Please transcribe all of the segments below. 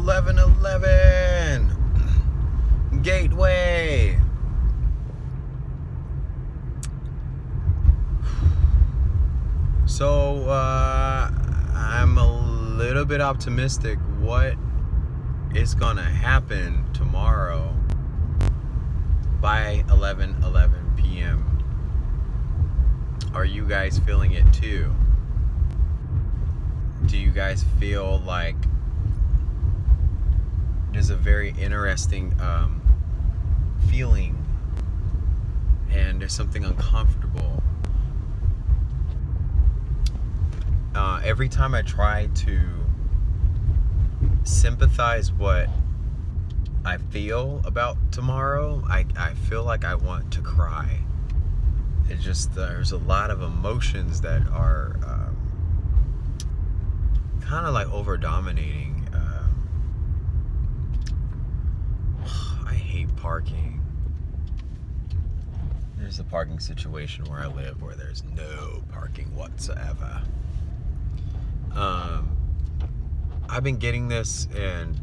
1111 Gateway. So I'm a little bit optimistic what is gonna happen tomorrow by 11:11 p.m. Are you guys feeling it too? Do you guys feel like there's a very interesting feeling and there's something uncomfortable? Every time I try to sympathize what I feel about tomorrow, I feel like I want to cry. It's just there's a lot of emotions that are kind of like over dominating. I hate parking. There's a parking situation where I live where there's no parking whatsoever. I've been getting this, and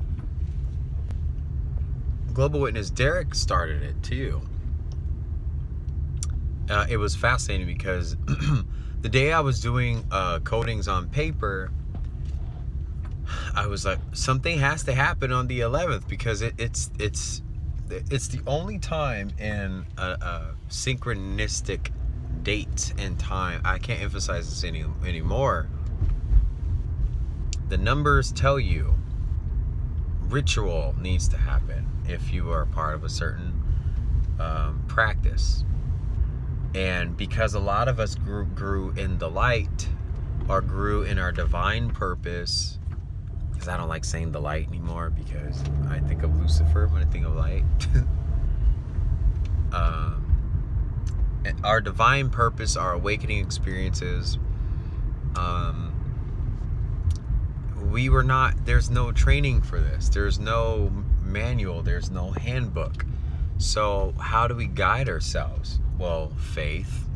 Global Witness Derek started it too. It was fascinating because the day I was doing coatings on paper, I was like, something has to happen on the 11th because it's the only time in a synchronistic date and time. I can't emphasize this anymore. The numbers tell you ritual needs to happen if you are a part of a certain practice. And because a lot of us grew in the light, or grew in our divine purpose, because I don't like saying the light anymore because I think of Lucifer when I think of light. Our divine purpose, our awakening experiences, we were not, there's no training for this. There's no manual. There's no handbook. So how do we guide ourselves? Well, faith.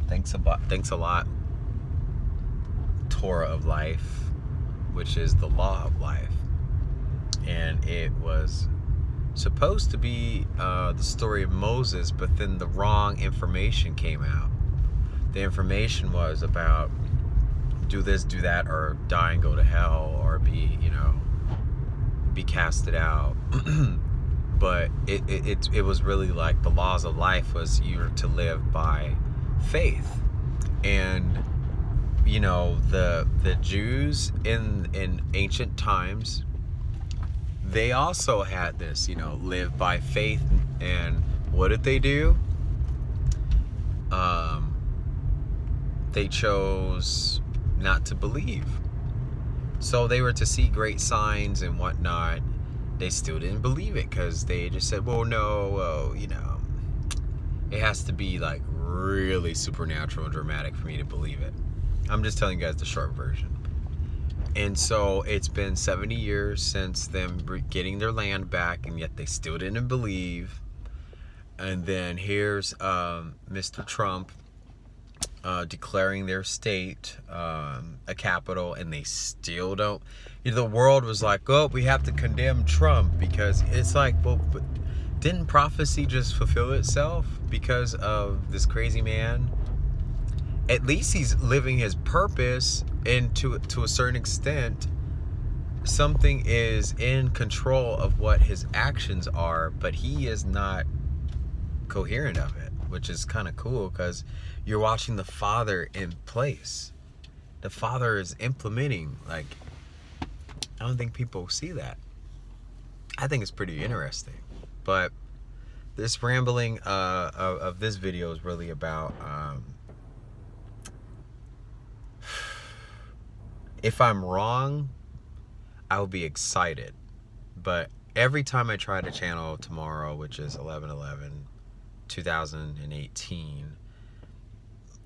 Thanks a lot. Torah of life, which is the law of life. And it was supposed to be the story of Moses, but then the wrong information came out. The information was about do this, do that, or die and go to hell, or be casted out. But it was really like the laws of life was you're to live by faith. And the Jews in ancient times, they also had this, live by faith. And what did they do? They chose not to believe. So they were to see great signs and whatnot. They still didn't believe it because they just said, well, no, it has to be like really supernatural and dramatic for me to believe it. I'm just telling you guys the short version. And so it's been 70 years since them getting their land back, and yet they still didn't believe. And then here's Mr. Trump declaring their state a capital, and they still don't. The world was like, oh, we have to condemn Trump because it's like, well, but didn't prophecy just fulfill itself because of this crazy man? At least he's living his purpose, and to a certain extent, something is in control of what his actions are, but he is not coherent of it, which is kind of cool because you're watching the Father in place. The Father is implementing. Like, I don't think people see that. I think it's pretty interesting. But this rambling of this video is really about if I'm wrong, I'll be excited. But every time I try to channel tomorrow, which is 11/11/2018,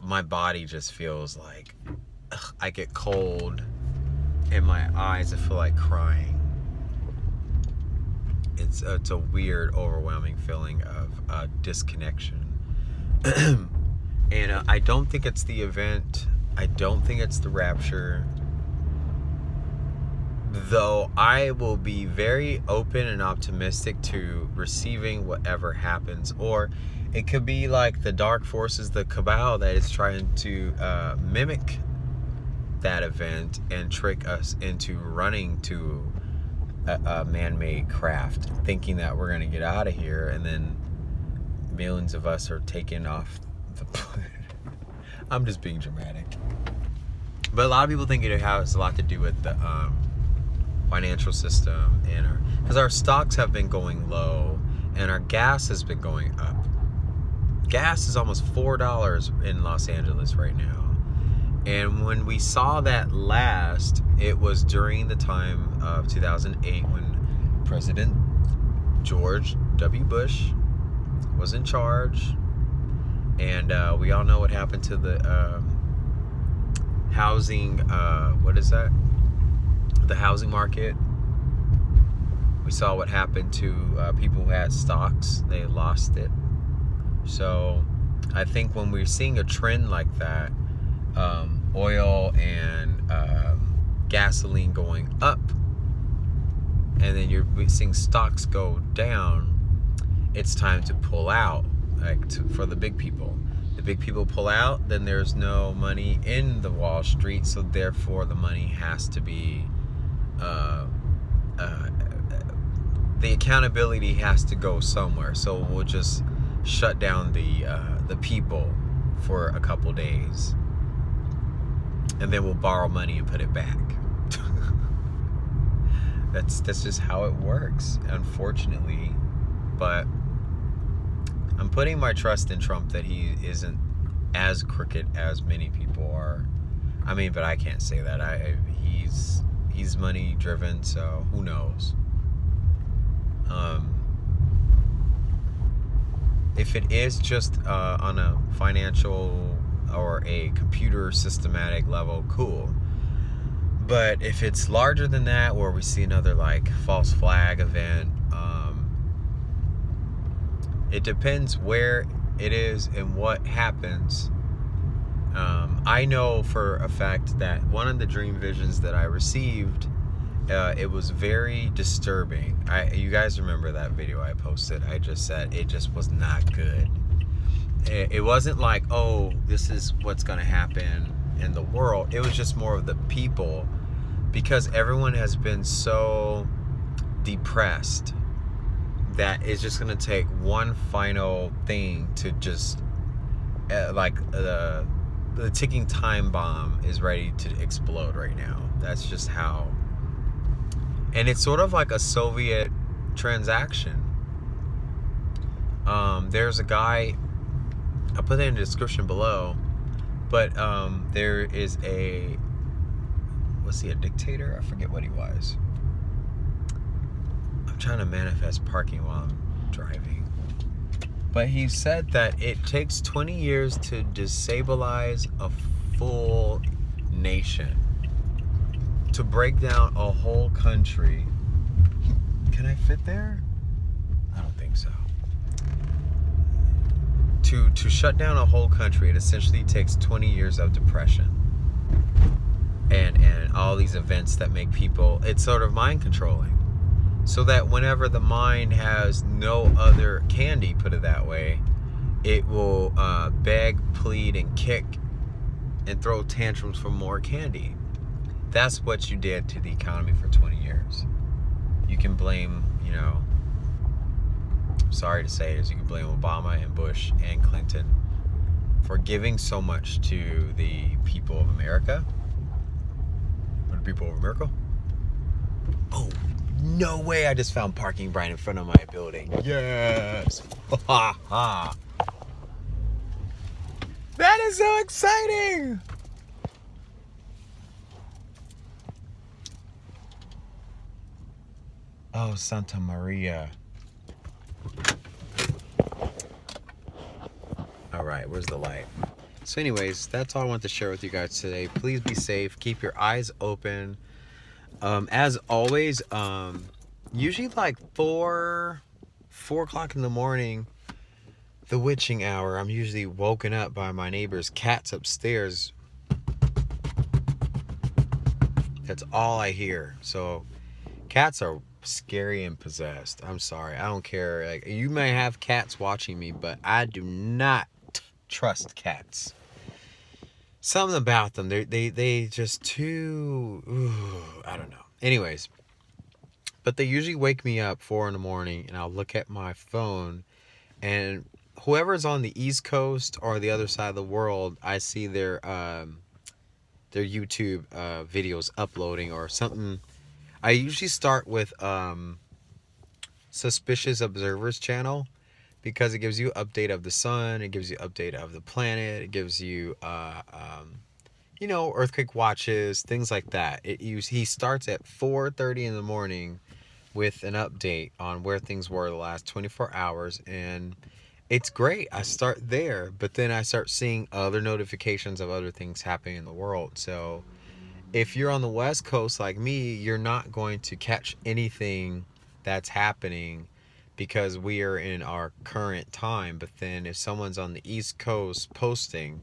my body just feels like I get cold in my eyes. I feel like crying. It's a weird, overwhelming feeling of disconnection. And I don't think it's the event. I don't think it's the rapture. Though I will be very open and optimistic to receiving whatever happens. Or it could be like the dark forces, the cabal, that is trying to mimic that event and trick us into running to a man-made craft, thinking that we're going to get out of here, and then millions of us are taken off the planet. I'm just being dramatic. But a lot of people think it has a lot to do with the financial system, and because our stocks have been going low and our gas has been going up. Gas is almost $4 in Los Angeles right now. And when we saw that last, it was during the time of 2008 when President George W. Bush was in charge. And we all know what happened to the housing, what is that? The housing market. We saw what happened to people who had stocks. They lost it. So I think when we're seeing a trend like that, oil and gasoline going up, and then you're seeing stocks go down, it's time to pull out, for the big people. The big people pull out, then there's no money in the Wall Street, so therefore the money has to be the accountability has to go somewhere. So we'll just shut down the people for a couple days, and then we'll borrow money and put it back. That's just how it works, unfortunately. But I'm putting my trust in Trump that he isn't as crooked as many people are. I mean, but I can't say that. He's money driven, so who knows? If it is just on a financial or a computer systematic level, cool. But if it's larger than that, where we see another like false flag event, it depends where it is and what happens. I know for a fact that one of the dream visions that I received, it was very disturbing. You guys remember that video I posted? I just said it just was not good. It wasn't like, oh, this is what's going to happen in the world. It was just more of the people, because everyone has been so depressed that it's just going to take one final thing to just the ticking time bomb is ready to explode right now. That's just how. And it's sort of like a Soviet transaction. There's a guy, I'll put that in the description below, but there is was he a dictator? I forget what he was. I'm trying to manifest parking while I'm driving. But he said that it takes 20 years to destabilize a full nation, to break down a whole country. Can I fit there? I don't think so. To shut down a whole country, it essentially takes 20 years of depression and all these events that make people, it's sort of mind controlling, so that whenever the mind has no other candy, put it that way, it will beg, plead, and kick and throw tantrums for more candy. That's what you did to the economy for 20 years. You can blame, sorry to say is you can blame Obama and Bush and Clinton for giving so much to the people of America. What, the people of America? Oh, no way, I just found parking right in front of my building. Yes! Ha ha! That is so exciting! Oh, Santa Maria. All right, where's the light? So anyways, that's all I want to share with you guys today. Please be safe. Keep your eyes open. As always, usually like 4 o'clock in the morning, the witching hour, I'm usually woken up by my neighbor's cats upstairs. That's all I hear. So Cats are scary and possessed. I'm sorry. I don't care. Like, you may have cats watching me, but I do not trust cats. Something about them, they just too. Ooh, I don't know. Anyways, but they usually wake me up 4 in the morning, and I'll look at my phone, and whoever's on the East Coast or the other side of the world, I see their YouTube videos uploading or something. I usually start with Suspicious Observers channel, because it gives you update of the sun, it gives you update of the planet, it gives you earthquake watches, things like that. He starts at 4:30 in the morning with an update on where things were the last 24 hours, and it's great. I start there, but then I start seeing other notifications of other things happening in the world. So if you're on the West Coast like me, you're not going to catch anything that's happening because we are in our current time. But then if someone's on the East Coast posting,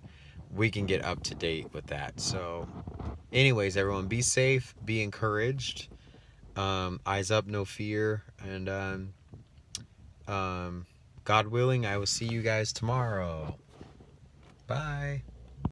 we can get up to date with that. So anyways, everyone, be safe, be encouraged, eyes up, no fear, and God willing, I will see you guys tomorrow. Bye.